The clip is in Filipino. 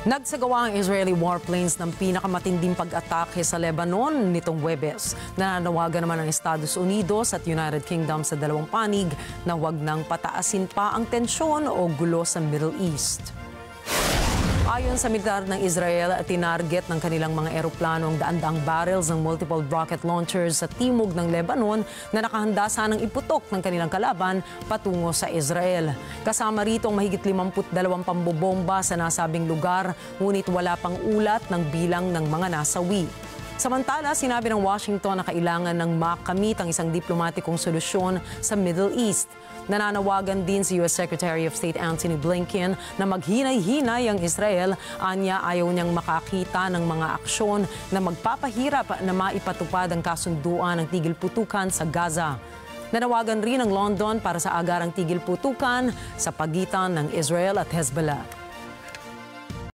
Nagsagawa ang Israeli warplanes ng pinakamatinding pag-atake sa Lebanon nitong Huwebes. Nananawagan naman ang Estados Unidos at United Kingdom sa dalawang panig na huwag nang pataasin pa ang tensyon o gulo sa Middle East. Ayon sa militar ng Israel, tinarget ng kanilang mga eroplano ang daan-daang barrels ng multiple rocket launchers sa timog ng Lebanon na nakahanda sanang iputok ng kanilang kalaban patungo sa Israel. Kasama rito ang mahigit 52 pambobomba sa nasabing lugar, ngunit wala pang ulat ng bilang ng mga nasawi. Samantala, sinabi ng Washington na kailangan ng makamit ang isang diplomatikong solusyon sa Middle East. Nananawagan din si U.S. Secretary of State Antony Blinken na maghinay-hinay ang Israel. Anya, ayaw niyang makakita ng mga aksyon na magpapahirap na maipatupad ang kasunduan ng tigil putukan sa Gaza. Nanawagan rin ang London para sa agarang tigil putukan sa pagitan ng Israel at Hezbollah.